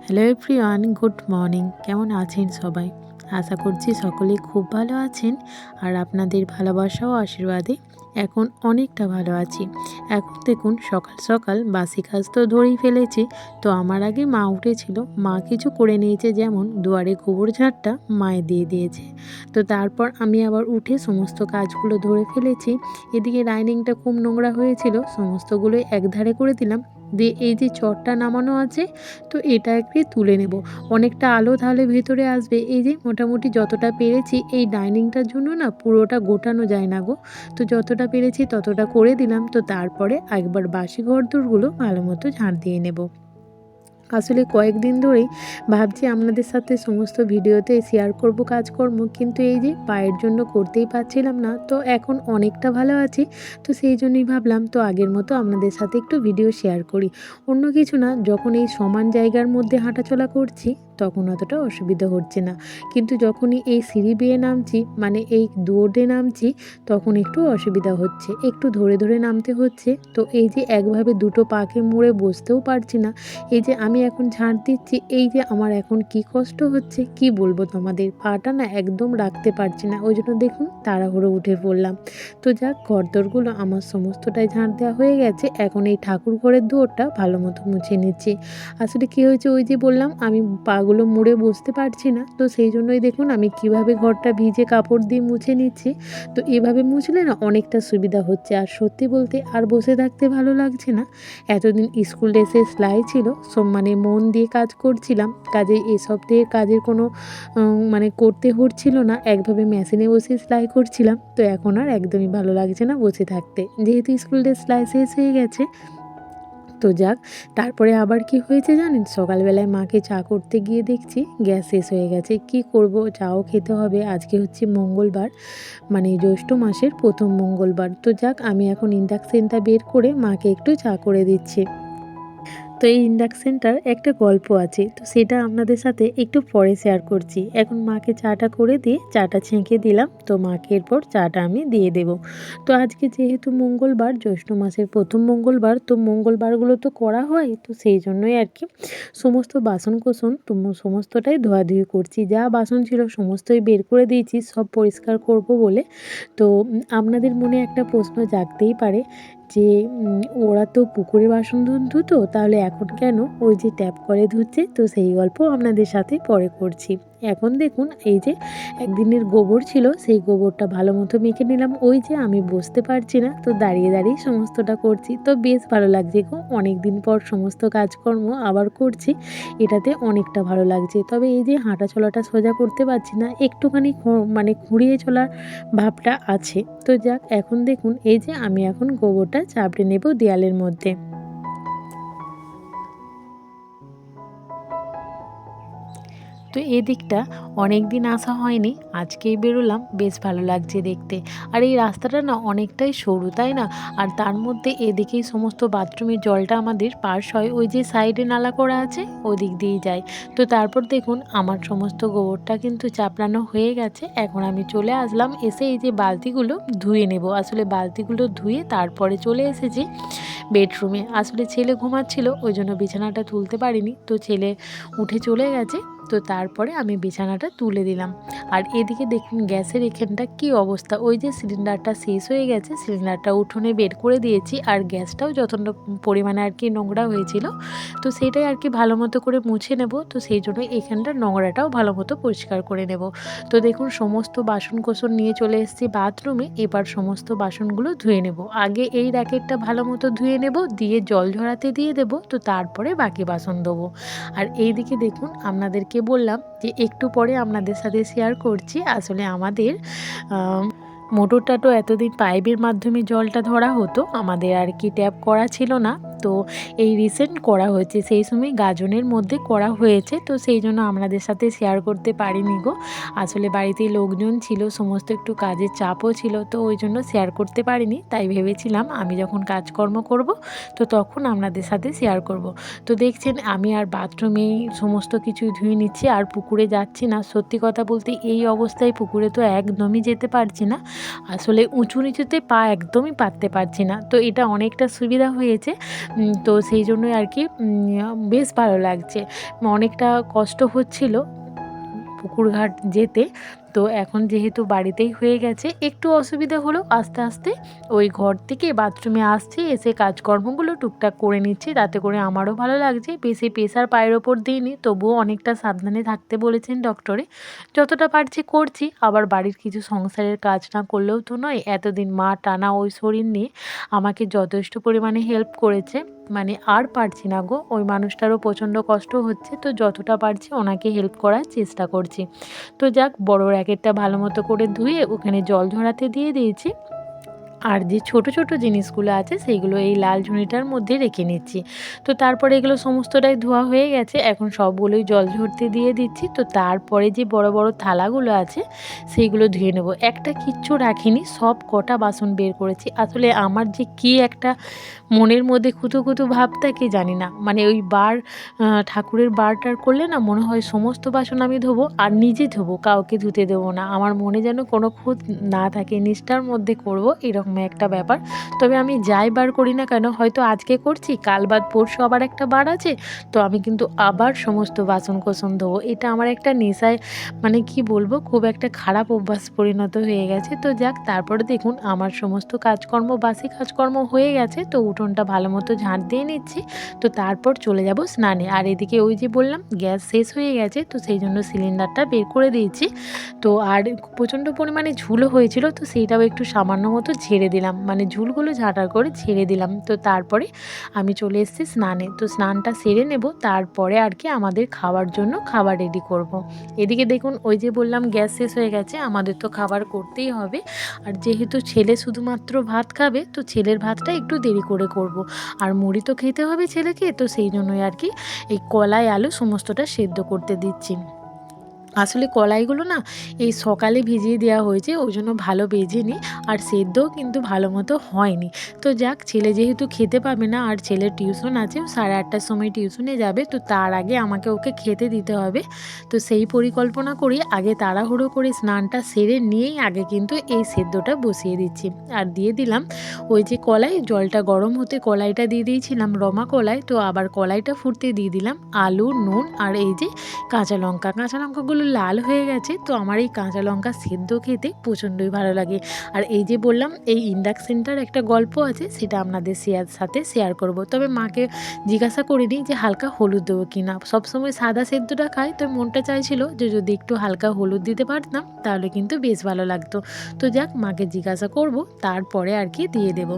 Hello everyone, good morning. কেমন আছেন সবাই? আশা করছি সকলেই খুব ভালো আছেন। আর আপনাদের ভালোবাসা ও আশীর্বাদে এখন অনেকটা ভালো আছি। এখন দেখুন সকাল সকাল বাসি কাজ তো ধরেই ফেলেছি। তো আমার আগে মা উঠেছিল, মা কিছু করে নিয়েছে, যেমন দুয়ারে গোবর ঝাড়টা মায়ে দিয়ে দিয়েছে। তো তারপর আমি আবার উঠে সমস্ত কাজগুলো ধরে ফেলেছি। এদিকে ডাইনিংটা খুব নোংরা হয়েছিল, সমস্তগুলোই একধারে করে দিলাম। দিয়ে এই যে চটটা নামানো আছে, তো এটা একটু তুলে নেব। অনেকটা আলো তাহলে ভেতরে আসবে। এই যে মোটামুটি যতটা পেরেছি, এই ডাইনিংটার জন্য না পুরোটা গোটানো যায় না গো। তো যতটা পেরেছি ততটা করে দিলাম। তো তারপরে একবার বাসি ঘরদোরগুলো ভালো মতো ঝাড় দিয়ে নেব। আসলে কয়েকদিন ধরেই ভাবছি আপনাদের সাথে সমস্ত ভিডিওতে শেয়ার করব কাজকর্ম, কিন্তু এই যে পায়ের জন্য করতেই পারছিলাম না। তো এখন অনেকটা ভালো আছি, তো সেই জন্যই ভাবলাম তো আগের মতো আপনাদের সাথে একটু ভিডিও শেয়ার করি। অন্য কিছু না, যখন এই সমান জায়গার মধ্যে হাঁটাচলা করছি তখন অতটা অসুবিধা হচ্ছে না, কিন্তু যখনই এই সিঁড়ি বেয়ে নামছি, মানে এই দৌড়ে নামছি, তখন একটু অসুবিধা হচ্ছে, একটু ধরে ধরে নামতে হচ্ছে। তো এই যে একভাবে দুটো পাকে মুড়ে বসতেও পারছি না। এই যে আমি এখন ঝাড় দিচ্ছি, এই যে আমার এখন কি কষ্ট হচ্ছে কি বলবো তোমাদের, পাটা না একদম রাখতে পারছি না। ওই জন্য দেখুন তাড়াহুড়ো উঠে পড়লাম। তো যাক, ঘরদোরগুলো আমার সমস্তটাই ঝাড় দেওয়া হয়ে গেছে। এখন এই ঠাকুর ঘরের দুয়ারটা ভালো মতো মুছে নিচ্ছি। আসলে কি হয়েছে, ওই যে বললাম আমি পাগুলো মুড়ে বসতে পারছি না, তো সেই জন্যই দেখুন আমি কিভাবে ঘরটা ভিজে কাপড় দিয়ে মুছে নিচ্ছি। তো এভাবে মুছলে না অনেকটা সুবিধা হচ্ছে। আর সত্যি বলতে আর বসে থাকতে ভালো লাগছে না। এতদিন স্কুল ড্রেসে সেলাই ছিল, সব মানে মন দিয়ে কাজ করছিলাম, কাজে এসব দিয়ে কাজের কোনো মানে করতে হচ্ছিল না, একভাবে মেশিনে বসে সেলাই করছিলাম। তো এখন আর একদমই ভালো লাগছে না বসে থাকতে, যেহেতু স্কুল ড্রেস সেলাই শেষ হয়ে গেছে। তো যাক, তারপরে আবার কি হয়েছে জানেন, সকালবেলায় মাকে চা করতে গিয়ে দেখছি গ্যাস শেষ হয়ে গেছে। কি করব, চাও খেতে হবে। আজকে হচ্ছে মঙ্গলবার, মানে জ্যৈষ্ঠ মাসের প্রথম মঙ্গলবার। তো যাক, আমি এখন ইন্ডাকশনটা বের করে মাকে একটু চা করে দিচ্ছি। তো এই ইন্ডাকশানটার একটা গল্প আছে, তো সেটা আপনাদের সাথে একটু পরে শেয়ার করছি। এখন মাকে চাটা করে দিয়ে চাটা ছেঁকে দিলাম, তো মাকে এরপর চাটা আমি দিয়ে দেব। তো আজকে যেহেতু মঙ্গলবার, জ্যৈষ্ঠ মাসের প্রথম মঙ্গলবার, তো মঙ্গলবারগুলো তো করা হয়, তো সেই জন্যই আর কি সমস্ত বাসনকোসন তো সমস্তটাই ধোয়াধুয়ি করছি। যা বাসন ছিল সমস্তই বের করে দিয়েছি সব পরিষ্কার করব বলে। তো আপনাদের মনে একটা প্রশ্ন জাগতেই পারে যে ওরা তো পুকুরে বাসন ধুতো, তাহলে এখন কেন ওই যে ট্যাপ কলে ধুচ্ছে? তো সেই গল্প আপনাদের সাথে পরে করছি। এখন দেখুন এই যে একদিনের গোবর ছিল, সেই গোবরটা ভালো মতো মেখে নিলাম। ওই যে আমি বসতে পারছি না, তো দাঁড়িয়ে দাঁড়িয়ে সমস্তটা করছি, তো বেশ ভালো লাগছে গো। অনেক দিন পর সমস্ত কাজকর্ম আবার করছি, এটাতে অনেকটা ভালো লাগছে। তবে এই যে হাঁটা চলাটা সোজা করতে পারছি না, একটুখানি মানে খুঁড়িয়ে চলার ভাবটা আছে। তো যাক, এখন দেখুন এই যে আমি এখন গোবরটা চাপড়ে নেব দেয়ালের মধ্যে। তো এদিকটা অনেক দিন আসা হয়নি, আজকেই বেরোলাম, বেশ ভালো লাগছে দেখতে। আর এই রাস্তাটা না অনেকটাই সরু, তাই না? আর তার মধ্যে এদিকেই সমস্ত বাথরুমের জলটা আমাদের পাস হয়, ওই যে সাইডে নালা করা আছে ওই দিক দিয়েই যায়। তো তারপর দেখুন আমার সমস্ত গোবরটা কিন্তু চাপড়ানো হয়ে গেছে। এখন আমি চলে আসলাম, এসে এই যে বালতিগুলো ধুয়ে নেব। আসলে বালতিগুলো ধুয়ে তারপরে চলে এসেছি বেডরুমে। আসলে ছেলে ঘুমাচ্ছিল, ওই জন্য বিছানাটা তুলতে পারিনি, তো ছেলে উঠে চলে গেছে। তো তারপরে আমি বিছানাটা তুলে দিলাম। আর এদিকে দেখুন গ্যাসের এখানটা কি অবস্থা, ওই যে সিলিন্ডারটা শেষ হয়ে গেছে, সিলিন্ডারটা উঠোনে বের করে দিয়েছি। আর গ্যাসটাও যতটা পরিমাণে আর কি নোংরা হয়েছিল, তো সেটাই আর কি ভালো মতো করে মুছে নেব। তো সেই জন্য এখানটা নোংরাটাও ভালো মতো পরিষ্কার করে নেব। তো দেখুন সমস্ত বাসনকোসন নিয়ে চলে এসেছি বাথরুমে, এবার সমস্ত বাসনগুলো ধুয়ে নেব। আগে এই র্যাকেটটা ভালো মতো ধুয়ে নেব, দিয়ে জল ঝরাতে দিয়ে দেব, তো তারপরে বাকি বাসন দেবো। আর এইদিকে দেখুন আপনাদেরকে বললাম যে একটু পরে আপনাদের সাথে শেয়ার করছি। আসলে আমাদের মোটরটা তো এতদিন পাইপের মাধ্যমে জলটা ধরা হতো, আমাদের আর কি ট্যাপ করা ছিল না। তো এই রিসেন্ট করা হয়েছে, সেই সময় গাজনের মধ্যে করা হয়েছে, তো সেই জন্য আপনাদের সাথে শেয়ার করতে পারিনি গো। আসলে বাড়িতে লোকজন ছিল, সমস্ত একটু কাজের চাপও ছিল, তো ওই জন্য শেয়ার করতে পারিনি। তাই ভেবেছিলাম আমি যখন কাজকর্ম করব তো তখন আপনাদের সাথে শেয়ার করব। তো দেখছেন আমি আর বাথরুমে সমস্ত কিছু ধুয়ে নিচ্ছি, আর পুকুরে যাচ্ছি না। সত্যি কথা বলতে এই অবস্থায় পুকুরে তো একদমই যেতে পারছি না, আসলে উঁচু নিচুতে পা একদমই পাততে পারছি না। তো এটা অনেকটা সুবিধা হয়েছে, তো সেই জন্যই আর কি বেশ ভালো লাগছে। অনেকটা কষ্ট হচ্ছিল পুকুরঘাট যেতে। তো এখন যেহেতু বাড়িতেই হয়ে গেছে, একটু অসুবিধা হলেও আস্তে আস্তে ওই ঘর থেকে বাথরুমে আসছি, এসে কাজকর্মগুলো টুকটাক করে নিচ্ছি। তাতে করে আমারও ভালো লাগছে। বেশি প্রেশার পায়ের ওপর দিইনি, তবুও অনেকটা সাবধানে থাকতে বলেছেন ডক্টরে। যতটা পারছি করছি। আবার বাড়ির কিছু সংসারের কাজ না করলেও তো নয়। এতদিন মা টানা ওই শরীর নিয়ে আমাকে যথেষ্ট পরিমাণে হেল্প করেছে। মানে আর পারছি না গো, ওই মানুষটারও প্রচণ্ড কষ্ট হচ্ছে, তো যতটা পারছি ওনাকে হেল্প করার চেষ্টা করছি। তো যাক, বড় র্যাকেটটা ভালো মতো করে ধুয়ে ওখানে জল ঝরাতে দিয়ে দিয়েছি। আর যে ছোট ছোট জিনিসগুলো আছে সেইগুলো এই লাল ঝুড়িটার মধ্যে রেখে নিচ্ছি। তো তারপরে এগুলো সমস্তটাই ধোয়া হয়ে গেছে, এখন সবগুলোই জল ঝরতে দিয়ে দিচ্ছি। তো তারপরে যে বড় বড় থালাগুলো আছে সেইগুলো ধুয়ে নেব। একটা কিচ্ছু রাখিনি, সব কটা বাসন বের করেছি। আসলে আমার যে কি একটা মনের মধ্যে কুতু কুতু ভাব থাকে জানি না, মানে ওই ঠাকুরের বারটার করলে না মনে হয় সমস্ত বাসন আমি ধোবো আর নিজে ধোবো, কাউকে ধুতে দেবো না। আমার মনে যেন কোনো খুঁত না থাকে, নিষ্ঠার মধ্যে করব এরকম একটা ব্যাপার। তবে আমি যাই বার করি না কেন, হয়তো আজকে করছি, কাল বাদ পরশু আবার একটা বার আছে, তো আমি কিন্তু আবার সমস্ত বাসন কোসন ধোবো। এটা আমার একটা নেশায়, মানে কি বলবো, খুব একটা খারাপ অভ্যাস পরিণত হয়ে গেছে। তো যাক, তারপরে দেখুন আমার সমস্ত কাজকর্ম, বাসি কাজকর্ম হয়ে গেছে। তো উঠোনটা ভালো মতো ঝাঁট দিয়ে নিচ্ছি। তো তারপর চলে যাব স্নানে। আর এদিকে ওই যে বললাম গ্যাস শেষ হয়ে গেছে, তো সেই জন্য সিলিন্ডারটা বের করে দিয়েছি। তো আর প্রচণ্ড পরিমাণে ঝুলও হয়েছিল, তো সেইটাও একটু সামান্য মতো ঝেড়ে দিলাম, মানে ঝুলগুলো ঝাঁটার করে ঝেড়ে দিলাম। তো তারপরে আমি চলে এসেছি স্নানে। তো স্নানটা সেরে নেব, তারপরে আর কি আমাদের খাওয়ার জন্য খাবার রেডি করব। এদিকে দেখুন, ওই যে বললাম গ্যাস শেষ হয়ে গেছে, আমাদের তো খাবার করতেই হবে। আর যেহেতু ছেলে শুধুমাত্র ভাত খাবে, তো ছেলের ভাতটা একটু দেরি করে করব। আর মুড়ি তো খেতে হবে ছেলেকে, তো সেই জন্যই আর কি এই কলাই আলু সমস্তটা সেদ্ধ করতে দিচ্ছি। আসলে কলাইগুলো না এই সকালে ভিজিয়ে দেওয়া হয়েছে, ওই জন্য ভালো ভেজেনি, আর সেদ্ধও কিন্তু ভালো মতো হয়নি। তো যাক, ছেলে যেহেতু খেতে পাবে না, আর ছেলের টিউশন আছে, 8:30টার সময় টিউশনে যাবে, তো তার আগে আমাকে ওকে খেতে দিতে হবে। তো সেই পরিকল্পনা করি আগে তাড়াহুড়ো করে স্নানটা সেরে নিয়েই আগে কিন্তু এই সেদ্ধটা বসিয়ে দিচ্ছি। আর দিয়ে দিলাম ওই যে কলাই, জলটা গরম হতে কলাইটা দিয়ে দিয়েছিলাম, রমা কলাই। তো আবার কলাইটা ফুটতে দিয়ে দিলাম আলু, নুন আর এই যে কাঁচা লঙ্কা। কাঁচা লঙ্কাগুলো লাল হয়ে গেছে, তো আমার এই কাঁচা লঙ্কা সেদ্ধ খেতে প্রচণ্ডই ভালো লাগে। আর এই যে বললাম এই ইন্ডাকশানটার একটা গল্প আছে, সেটা আপনাদের সাথে শেয়ার করব। তবে মাকে জিজ্ঞাসা করিনি যে হালকা হলুদ দেবো কি না, সবসময় সাদা সেদ্ধটা খাই, তো মনটা চাইছিল যে যদি একটু হালকা হলুদ দিতে পারতাম তাহলে কিন্তু বেশ ভালো লাগতো। তো যাক, মাকে জিজ্ঞাসা করব, তারপরে আর কি দিয়ে দেবো।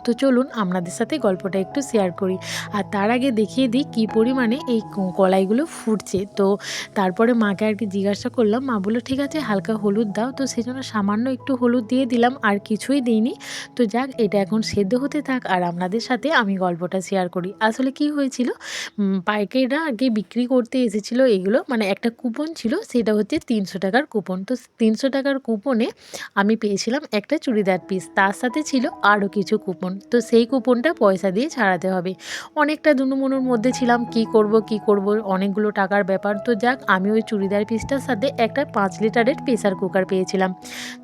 তো চলুন আপনাদের সাথে গল্পটা একটু শেয়ার করি। আর তার আগে দেখিয়ে দিই কী পরিমাণে এই কলাইগুলো ফুটছে। তো তারপরে মাকে আর কি জিজ্ঞাসা করলাম, মা বলল ঠিক আছে হালকা হলুদ দাও। তো সেজন্য সামান্য একটু হলুদ দিয়ে দিলাম, আর কিছুই দিইনি। তো যাক, এটা এখন সেদ্ধ হতে থাক, আর আপনাদের সাথে আমি গল্পটা শেয়ার করি। আসলে কি হয়েছিল, পাইকারিরা আগে বিক্রি করতে এসেছিলো এগুলো, মানে একটা কুপন ছিল, সেটা হচ্ছে 300 টাকার কুপন। তো 300 টাকার কুপনে আমি পেয়েছিলাম একটা চুড়িদার পিস, তার সাথে ছিল আরও কিছু কুপন। তো সেই কুপনটা পয়সা দিয়ে ছাড়াতে হবে। অনেকটা দুনুমুনুর মধ্যে ছিলাম, কি করব, অনেকগুলো টাকার ব্যাপার। তো যাক, আমি ওই চুড়িদার পিসটার সাথে একটা 5 লিটারের প্রেসার কুকার পেয়েছিলাম।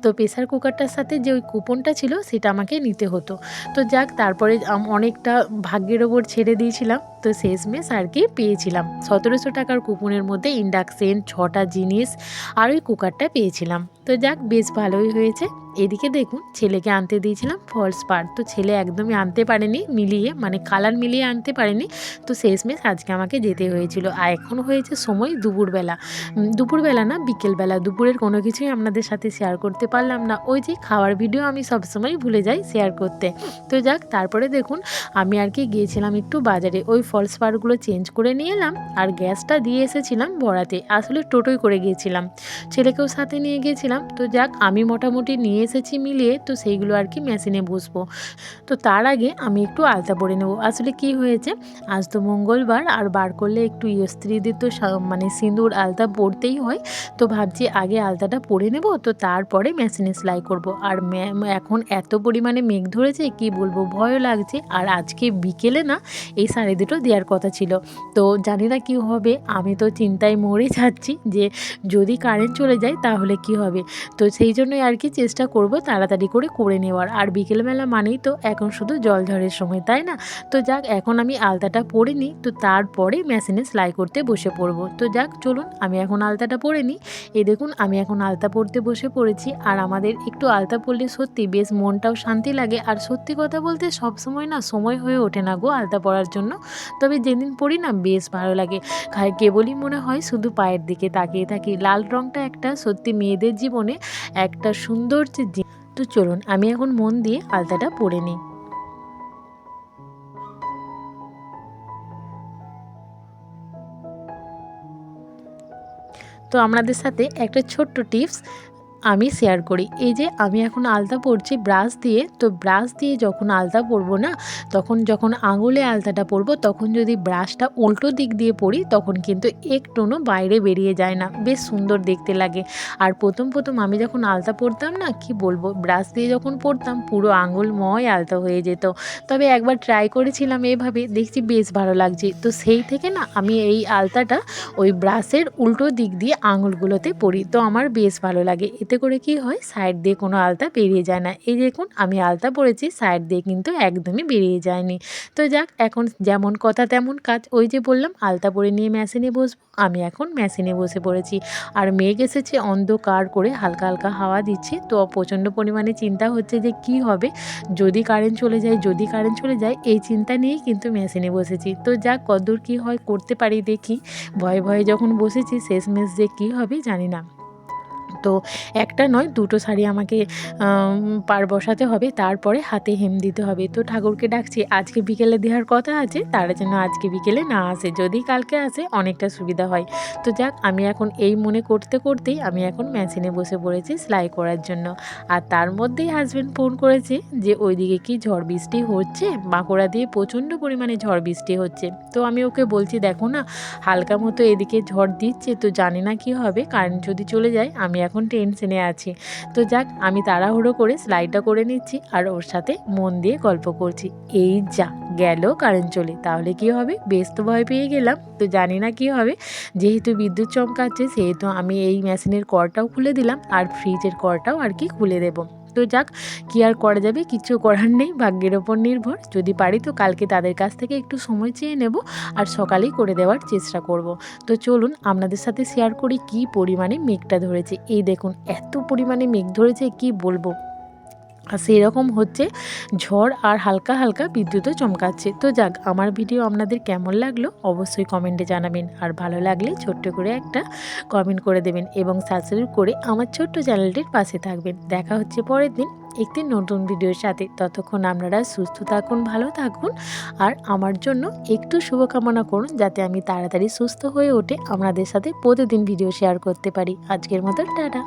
তো প্রেসার কুকারটার সাথে যে ওই কুপনটা ছিল সেটা আমাকে নিতে হতো। তো যাক, তারপরে অনেকটা ভাগ্যের ওপর ছেড়ে দিয়েছিলাম। তো শেষমেশ আর কি পেয়েছিলাম 1700 টাকার কুপনের মধ্যে ইন্ডাকশন, 6টা জিনিস আর ওই কুকারটা পেয়েছিলাম। তো যাক, বেশ ভালোই হয়েছে। এদিকে দেখুন, ছেলেকে আনতে দিয়েছিলাম ফলস পাড়, তো ছেলে একদমই আনতে পারেনি মিলিয়ে, মানে কালার মিলিয়ে আনতে পারেনি। তো শেষমেশ আজকে আমাকে যেতে হয়েছিল। আর এখন হয়েছে সময় দুপুরবেলা, দুপুরবেলা না বিকেলবেলা, দুপুরের কোনো কিছুই আপনাদের সাথে শেয়ার করতে পারলাম না। ওই যে খাওয়ার ভিডিও আমি সবসময় ভুলে যাই শেয়ার করতে। তো যাক, তারপরে দেখুন আমি আর কি গিয়েছিলাম একটু বাজারে, ওই ফলস পাড়গুলো চেঞ্জ করে নিয়ে এলাম, আর গ্যাসটা দিয়ে এসেছিলাম ভরাতে। আসলে টোটোয় করে গিয়েছিলাম, ছেলেকেও সাথে নিয়ে গিয়েছিলাম। তো যাক, আমি মোটামুটি নিয়ে এসেছি মিলিয়ে, তো সেইগুলো আর কি মেশিনে বসবো। তো তার আগে আমি একটু আলতা পরে নেব। আসলে কি হয়েছে, আজ তো মঙ্গলবার, আর বার করলে একটু স্ত্রীদের তো মানে সিঁদুর আলতা পরতেই হয়। তো ভাবছি আগে আলতাটা পরে নেব, তো তারপরে মেশিনে সেলাই করব। আর এখন এত পরিমাণে মেঘ ধরেছে কি বলবো, ভয়ও লাগছে। আর আজকে বিকেলে না এই শাড়ি দুটো দেওয়ার কথা ছিল, তো জানি না কি হবে। আমি তো চিন্তায় মরে যাচ্ছি যে যদি কারেন্ট চলে যায় তাহলে কি হবে। তো সেই জন্যই আর কি চেষ্টা করব তাড়াতাড়ি করে নেওয়ার। আর বিকেলবেলা মানেই তো এখন শুধু জলঝড়ের সময়, তাই না? তো যাক, এখন আমি আলতাটা পরে নিই, তো তারপরে মেশিনে সেলাই করতে বসে পড়ব। তো যাক, চলুন আমি এখন আলতাটা পরে নিই। এই দেখুন আমি এখন আলতা পরতে বসে পড়েছি। আর আমাদের একটু আলতা পরলে সত্যি বেশ মনটাও শান্তি লাগে। আর সত্যি কথা বলতে সবসময় না সময় হয়ে ওঠে না গো আলতা পরার জন্য। তবে যেদিন পরি না বেশ ভালো লাগে। কেবলই মনে হয় শুধু পায়ের দিকে তাকিয়ে থাকি। লাল রঙটা একটা সত্যি মেয়েদের জীবনে একটা সুন্দর যে। তো চলুন আমি এখন মন দিয়ে আলতাটা পরে নিই। তো আপনাদের সাথে একটা ছোট্ট টিপস আমি শেয়ার করি। এই যে আমি এখন আলতা পরছি ব্রাশ দিয়ে, তো ব্রাশ দিয়ে যখন আলতা পরবো না, তখন যখন আঙুলে আলতাটা পরবো তখন যদি ব্রাশটা উল্টো দিক দিয়ে পরি তখন কিন্তু একটুও বাইরে বেরিয়ে যায় না, বেশ সুন্দর দেখতে লাগে। আর প্রথম আমি যখন আলতা পরতাম না, কি বলবো, ব্রাশ দিয়ে যখন পরতাম পুরো আঙুলময় আলতা হয়ে যেত। তবে একবার ট্রাই করেছিলাম এভাবে, দেখছি বেশ ভালো লাগছে। তো সেই থেকে না আমি এই আলতাটা ওই ব্রাশের উল্টো দিক দিয়ে আঙুলগুলোতে পরি, তো আমার বেশ ভালো লাগে। এতে করে কি হয়, সাইড দিয়ে কোনো আলতা বেরিয়ে যায় না। এই দেখুন আমি আলতা পরেছি, সাইড দিয়ে কিন্তু একদমই বেরিয়ে যায়নি। তো যাক, এখন যেমন কথা তেমন কাজ। ওই যে বললাম আলতা পরে নিয়ে মেশিনে বসবো, আমি এখন মেশিনে বসে পড়েছি। আর মেঘ এসেছে অন্ধকার করে, হালকা হালকা হাওয়া দিচ্ছে, তো প্রচণ্ড পরিমাণে চিন্তা হচ্ছে যে কি হবে যদি কারেন্ট চলে যায়, যদি কারেন্ট চলে যায়, এই চিন্তা নিয়েই কিন্তু মেশিনে বসেছি। তো যাক, কতদূর কী হয় করতে পারি দেখি। ভয়ে ভয়ে যখন বসেছি, শেষমেশ যে কী হবে জানি না। তো একটা নয় দুটো শাড়ি আমাকে পাড় বসাতে হবে, তারপরে হাতে হেম দিতে হবে। তো ঠাকুরকে ডাকছি আজকে বিকেলে দেওয়ার কথা আছে, তারা যেন আজকে বিকেলে না আসে, যদি কালকে আসে অনেকটা সুবিধা হয়। তো যাক, আমি এখন এই মনে করতে করতেই আমি এখন মেশিনে বসে পড়েছি সেলাই করার জন্য। আর তার মধ্যেই হাজব্যান্ড ফোন করেছে যে ওইদিকে কি ঝড় বৃষ্টি হচ্ছে, বাঁকুড়া দিয়ে প্রচণ্ড পরিমাণে ঝড় বৃষ্টি হচ্ছে। তো আমি ওকে বলছি দেখো না, হালকা মতো এদিকে ঝড় দিচ্ছে, তো জানি না কি হবে, কারেন্ট যদি চলে যায় আমি এখন টেনশনে আছি। তো যাক, আমি তাড়াহুড়ো করে সেলাইটা করে নিচ্ছি আর ওর সাথে মন দিয়ে গল্প করছি। এই যা গেল কারেন্ট চলে, তাহলে কি হবে, বেশ তো ভয় পেয়ে গেলাম। তো জানি না কি হবে, যেহেতু বিদ্যুৎ চমকাচ্ছে সেহেতু আমি এই মেশিনের কর্ডটাও খুলে দিলাম আর ফ্রিজের কর্ডটাও আর কি খুলে দেবো। তো যাক, কি আর করা যাবে, কিছু করার নেই, ভাগ্যের ওপর নির্ভর। যদি পারি তো কালকে তাদের কাছ থেকে একটু সময় চেয়ে নেব আর সকালেই করে দেওয়ার চেষ্টা করব। তো চলুন আপনাদের সাথে শেয়ার করি কি পরিমাণে মেঘটা ধরেছে। এই দেখুন এত পরিমাণে মেঘ ধরেছে কি বলবো। আর সেরকম হচ্ছে ঝড় আর হালকা হালকা বিদ্যুৎও চমকাচ্ছে। তো যাক, আমার ভিডিও আপনাদের কেমন লাগলো অবশ্যই কমেন্টে জানাবেন। আর ভালো লাগলে ছোট্ট করে একটা কমেন্ট করে দেবেন এবং সাবস্ক্রাইব করে আমার ছোট্ট চ্যানেলটির পাশে থাকবেন। দেখা হচ্ছে পরের দিন একটি নতুন ভিডিওর সাথে। ততক্ষণ আপনারা সুস্থ থাকুন, ভালো থাকুন আর আমার জন্য একটু শুভকামনা করুন যাতে আমি তাড়াতাড়ি সুস্থ হয়ে উঠে আপনাদের সাথে প্রতিদিন ভিডিও শেয়ার করতে পারি। আজকের মতো টাটা।